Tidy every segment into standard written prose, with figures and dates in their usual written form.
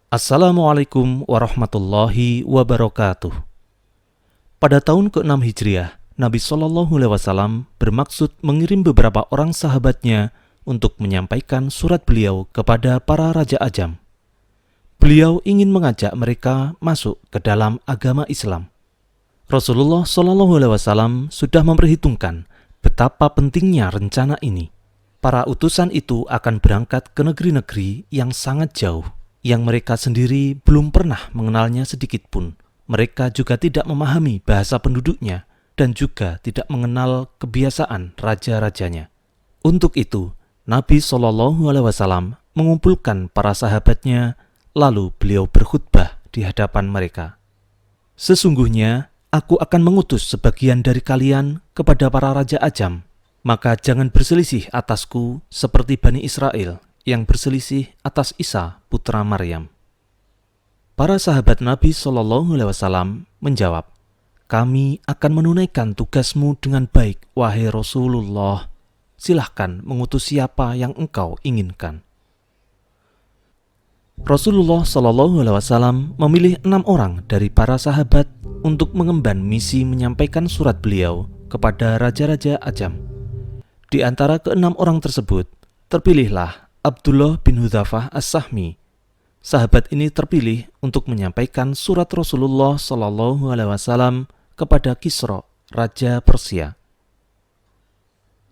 Assalamualaikum warahmatullahi wabarakatuh. Pada tahun ke-6 Hijriah, Nabi Shallallahu Alaihi Wasallam bermaksud mengirim beberapa orang sahabatnya untuk menyampaikan surat beliau kepada para raja ajam. Beliau ingin mengajak mereka masuk ke dalam agama Islam. Rasulullah Shallallahu Alaihi Wasallam sudah memperhitungkan betapa pentingnya rencana ini. Para utusan itu akan berangkat ke negeri-negeri yang sangat jauh, yang mereka sendiri belum pernah mengenalnya sedikit pun. Mereka juga tidak memahami bahasa penduduknya dan juga tidak mengenal kebiasaan raja-rajanya. Untuk itu, Nabi Shallallahu Alaihi Wasallam mengumpulkan para sahabatnya, lalu beliau berkhutbah di hadapan mereka. Sesungguhnya, aku akan mengutus sebagian dari kalian kepada para raja ajam, maka jangan berselisih atasku seperti Bani Israel yang berselisih atas Isa putra Maryam. Para sahabat Nabi Shallallahu Alaihi Wasallam menjawab, "Kami akan menunaikan tugasmu dengan baik, wahai Rasulullah. Silahkan mengutus siapa yang engkau inginkan." Rasulullah Shallallahu Alaihi Wasallam memilih 6 orang dari para sahabat untuk mengemban misi menyampaikan surat beliau kepada raja-raja ajam. Di antara ke-6 orang tersebut, terpilihlah Abdullah bin Hudzafah As-Sahmi. Sahabat ini terpilih untuk menyampaikan surat Rasulullah Shallallahu Alaihi Wasallam kepada Kisra, Raja Persia.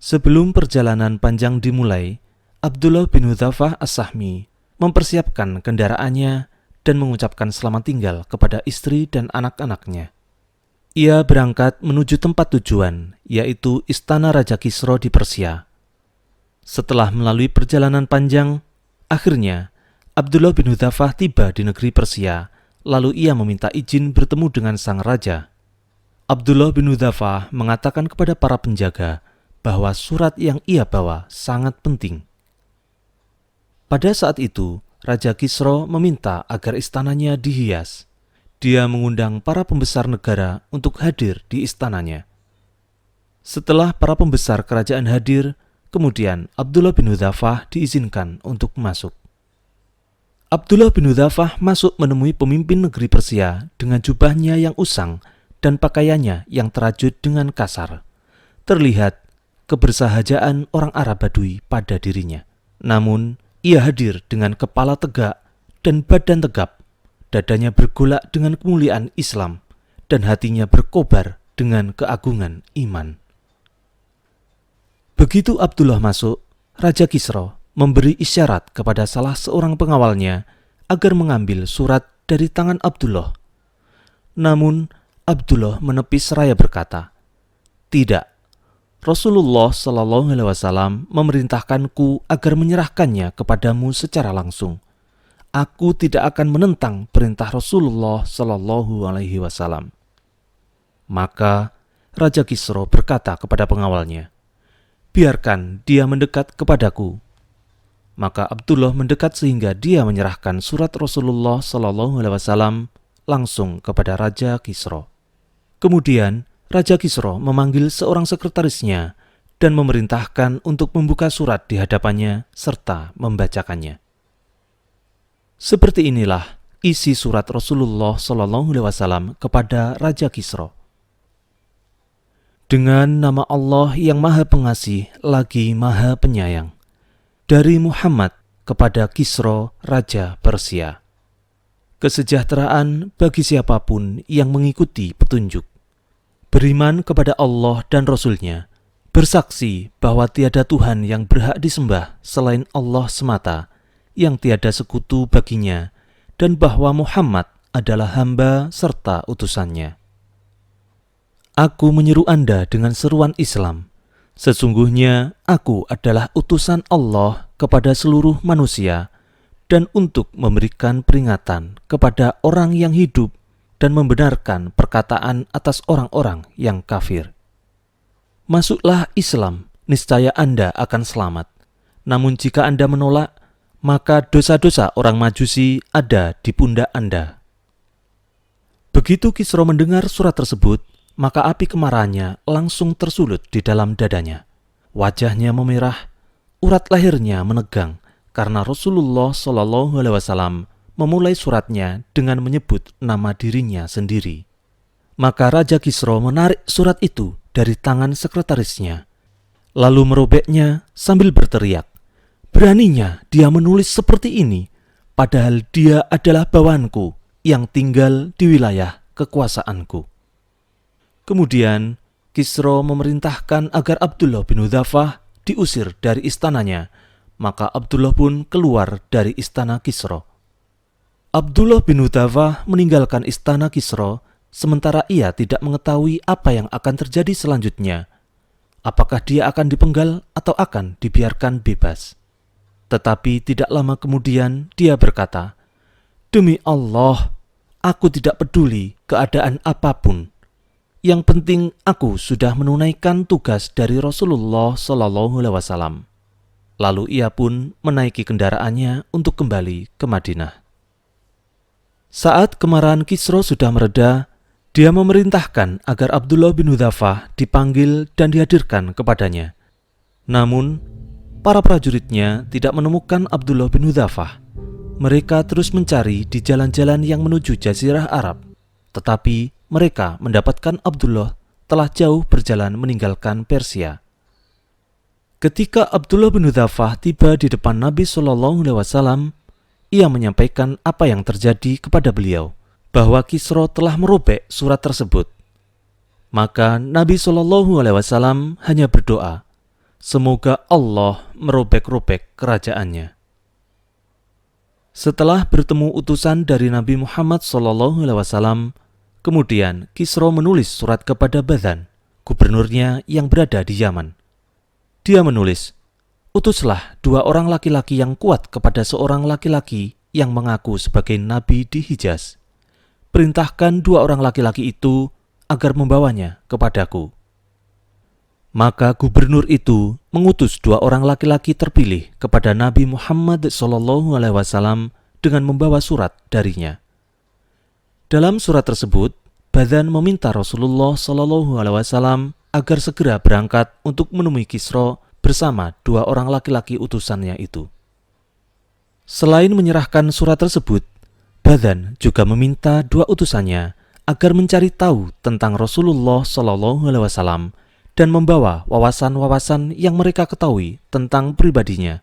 Sebelum perjalanan panjang dimulai, Abdullah bin Hudzafah As-Sahmi mempersiapkan kendaraannya dan mengucapkan selamat tinggal kepada istri dan anak-anaknya. Ia berangkat menuju tempat tujuan, yaitu Istana Raja Kisra di Persia. Setelah melalui perjalanan panjang, akhirnya Abdullah bin Hudzafah tiba di negeri Persia, lalu ia meminta izin bertemu dengan sang raja. Abdullah bin Hudzafah mengatakan kepada para penjaga bahwa surat yang ia bawa sangat penting. Pada saat itu, Raja Kisra meminta agar istananya dihias. Dia mengundang para pembesar negara untuk hadir di istananya. Setelah para pembesar kerajaan hadir, kemudian Abdullah bin Hudzafah diizinkan untuk masuk. Abdullah bin Hudzafah masuk menemui pemimpin negeri Persia dengan jubahnya yang usang dan pakaiannya yang terajut dengan kasar. Terlihat kebersahajaan orang Arab Badui pada dirinya. Namun, ia hadir dengan kepala tegak dan badan tegap. Dadanya bergolak dengan kemuliaan Islam dan hatinya berkobar dengan keagungan iman. Begitu Abdullah masuk, Raja Kisra memberi isyarat kepada salah seorang pengawalnya agar mengambil surat dari tangan Abdullah. Namun, Abdullah menepis seraya berkata, "Tidak, Rasulullah Shallallahu Alaihi Wasallam memerintahkanku agar menyerahkannya kepadamu secara langsung. Aku tidak akan menentang perintah Rasulullah Shallallahu Alaihi Wasallam." Maka Raja Kisra berkata kepada pengawalnya, "Biarkan dia mendekat kepadaku." Maka Abdullah mendekat sehingga dia menyerahkan surat Rasulullah Shallallahu Alaihi Wasallam langsung kepada Raja Kisra. Kemudian Raja Kisra memanggil seorang sekretarisnya dan memerintahkan untuk membuka surat di hadapannya serta membacakannya. Seperti inilah isi surat Rasulullah Shallallahu Alaihi Wasallam kepada Raja Kisra. Dengan nama Allah yang Maha Pengasih lagi Maha Penyayang. Dari Muhammad kepada Kisra, Raja Persia. Kesejahteraan bagi siapapun yang mengikuti petunjuk. Beriman kepada Allah dan Rasul-Nya. Bersaksi bahwa tiada Tuhan yang berhak disembah selain Allah semata, yang tiada sekutu baginya, dan bahwa Muhammad adalah hamba serta utusannya. Aku menyeru Anda dengan seruan Islam. Sesungguhnya aku adalah utusan Allah kepada seluruh manusia dan untuk memberikan peringatan kepada orang yang hidup dan membenarkan perkataan atas orang-orang yang kafir. Masuklah Islam, niscaya Anda akan selamat. Namun jika Anda menolak, maka dosa-dosa orang Majusi ada di pundak Anda. Begitu Kisra mendengar surat tersebut, maka api kemarahannya langsung tersulut di dalam dadanya. Wajahnya memerah, urat lahirnya menegang karena Rasulullah Shallallahu Alaihi Wasallam memulai suratnya dengan menyebut nama dirinya sendiri. Maka Raja Kisra menarik surat itu dari tangan sekretarisnya, lalu merobeknya sambil berteriak, "Beraninya dia menulis seperti ini, padahal dia adalah bawahanku yang tinggal di wilayah kekuasaanku." Kemudian Kisra memerintahkan agar Abdullah bin Hudzafah diusir dari istananya, maka Abdullah pun keluar dari istana Kisra. Abdullah bin Hudzafah meninggalkan istana Kisra, sementara ia tidak mengetahui apa yang akan terjadi selanjutnya. Apakah dia akan dipenggal atau akan dibiarkan bebas? Tetapi tidak lama kemudian dia berkata, "Demi Allah, aku tidak peduli keadaan apapun. Yang penting aku sudah menunaikan tugas dari Rasulullah SAW." Lalu ia pun menaiki kendaraannya untuk kembali ke Madinah. Saat kemarahan Kisra sudah mereda, dia memerintahkan agar Abdullah bin Hudzafah dipanggil dan dihadirkan kepadanya. Namun, para prajuritnya tidak menemukan Abdullah bin Hudzafah. Mereka terus mencari di jalan-jalan yang menuju Jazirah Arab, tetapi mereka mendapatkan Abdullah telah jauh berjalan meninggalkan Persia. Ketika Abdullah bin Hudzafah tiba di depan Nabi SAW, ia menyampaikan apa yang terjadi kepada beliau, bahwa Kisra telah merobek surat tersebut. Maka Nabi SAW hanya berdoa, semoga Allah merobek-robek kerajaannya. Setelah bertemu utusan dari Nabi Muhammad SAW, kemudian Kisra menulis surat kepada Badhan, gubernurnya yang berada di Yaman. Dia menulis, "Utuslah 2 orang laki-laki yang kuat kepada seorang laki-laki yang mengaku sebagai nabi di Hijaz. Perintahkan 2 orang laki-laki itu agar membawanya kepadaku." Maka gubernur itu mengutus 2 orang laki-laki terpilih kepada Nabi Muhammad SAW dengan membawa surat darinya. Dalam surat tersebut, Badhan meminta Rasulullah SAW agar segera berangkat untuk menemui Kisra bersama 2 orang laki-laki utusannya itu. Selain menyerahkan surat tersebut, Badhan juga meminta 2 utusannya agar mencari tahu tentang Rasulullah SAW dan membawa wawasan-wawasan yang mereka ketahui tentang pribadinya.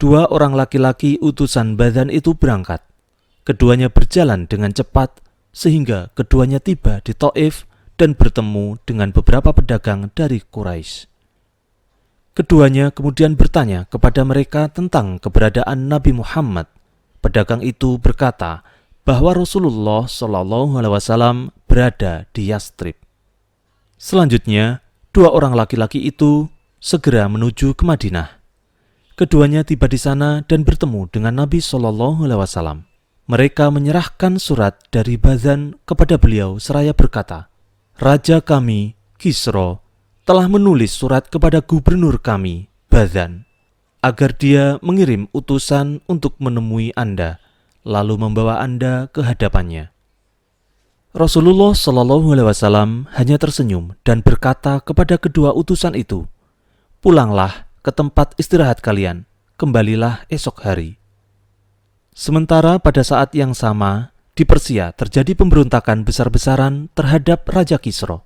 2 orang laki-laki utusan Badhan itu berangkat. Keduanya berjalan dengan cepat sehingga keduanya tiba di Thaif dan bertemu dengan beberapa pedagang dari Quraisy. Keduanya kemudian bertanya kepada mereka tentang keberadaan Nabi Muhammad. Pedagang itu berkata bahwa Rasulullah SAW berada di Yastrib. Selanjutnya, 2 orang laki-laki itu segera menuju ke Madinah. Keduanya tiba di sana dan bertemu dengan Nabi SAW. Mereka menyerahkan surat dari Badhan kepada beliau seraya berkata, "Raja kami, Kisra, telah menulis surat kepada gubernur kami, Badhan, agar dia mengirim utusan untuk menemui Anda, lalu membawa Anda ke hadapannya." Rasulullah SAW hanya tersenyum dan berkata kepada kedua utusan itu, "Pulanglah ke tempat istirahat kalian, kembalilah esok hari." Sementara pada saat yang sama, di Persia terjadi pemberontakan besar-besaran terhadap Raja Kisra.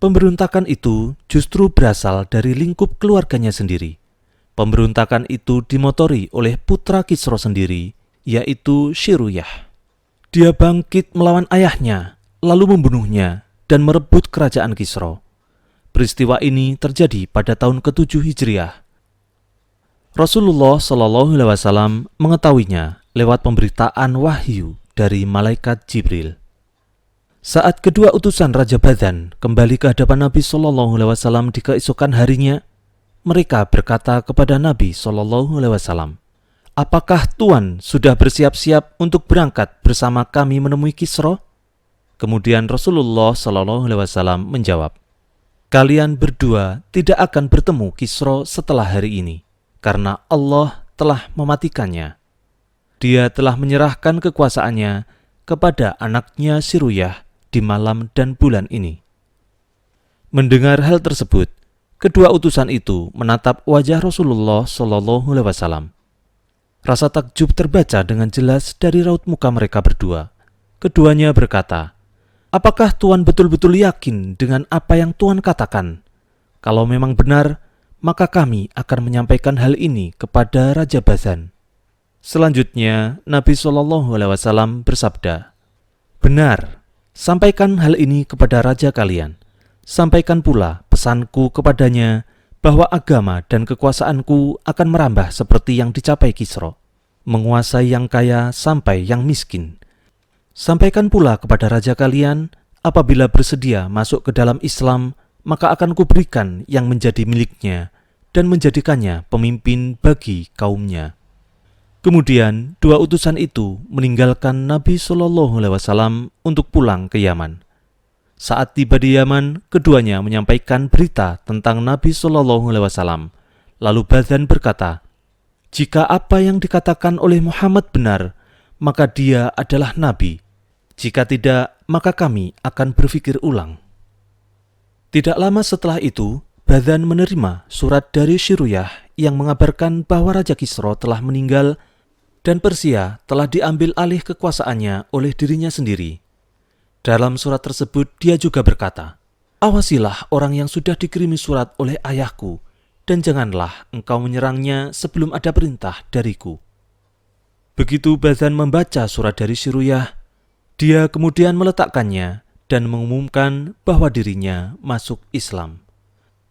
Pemberontakan itu justru berasal dari lingkup keluarganya sendiri. Pemberontakan itu dimotori oleh putra Kisra sendiri, yaitu Shiruyah. Dia bangkit melawan ayahnya, lalu membunuhnya dan merebut kerajaan Kisra. Peristiwa ini terjadi pada tahun ke-7 Hijriah. Rasulullah SAW mengetahuinya lewat pemberitaan wahyu dari malaikat Jibril. Saat kedua utusan Raja Badhan kembali ke hadapan Nabi SAW di keesokan harinya, mereka berkata kepada Nabi SAW, "Apakah Tuan sudah bersiap-siap untuk berangkat bersama kami menemui Kisra?" Kemudian Rasulullah SAW menjawab, "Kalian berdua tidak akan bertemu Kisra setelah hari ini, karena Allah telah mematikannya. Dia telah menyerahkan kekuasaannya kepada anaknya Shiruyah di malam dan bulan ini." Mendengar hal tersebut, kedua utusan itu menatap wajah Rasulullah SAW. Rasa takjub terbaca dengan jelas dari raut muka mereka berdua. Keduanya berkata, "Apakah Tuan betul-betul yakin dengan apa yang Tuan katakan? Kalau memang benar, maka kami akan menyampaikan hal ini kepada Raja Bazan." Selanjutnya, Nabi SAW bersabda, "Benar, sampaikan hal ini kepada raja kalian. Sampaikan pula pesanku kepadanya bahwa agama dan kekuasaanku akan merambah seperti yang dicapai Kisra, menguasai yang kaya sampai yang miskin. Sampaikan pula kepada raja kalian, apabila bersedia masuk ke dalam Islam, maka akan kuberikan yang menjadi miliknya dan menjadikannya pemimpin bagi kaumnya." Kemudian dua utusan itu meninggalkan Nabi SAW untuk pulang ke Yaman. Saat tiba di Yaman, keduanya menyampaikan berita tentang Nabi SAW. Lalu Bazan berkata, "Jika apa yang dikatakan oleh Muhammad benar, maka dia adalah Nabi. Jika tidak, maka kami akan berpikir ulang." Tidak lama setelah itu, Bazan menerima surat dari Syiruyah yang mengabarkan bahwa Raja Kisra telah meninggal dan Persia telah diambil alih kekuasaannya oleh dirinya sendiri. Dalam surat tersebut dia juga berkata, "Awasilah orang yang sudah dikirimi surat oleh ayahku, dan janganlah engkau menyerangnya sebelum ada perintah dariku." Begitu Bazan membaca surat dari Syiruyah, dia kemudian meletakkannya dan mengumumkan bahwa dirinya masuk Islam.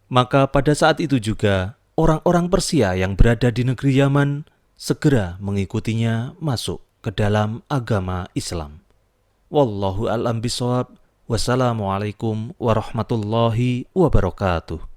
Maka pada saat itu juga, orang-orang Persia yang berada di negeri Yaman segera mengikutinya masuk ke dalam agama Islam. Wallahu a'lam bishawab. Wassalamualaikum warahmatullahi wabarakatuh.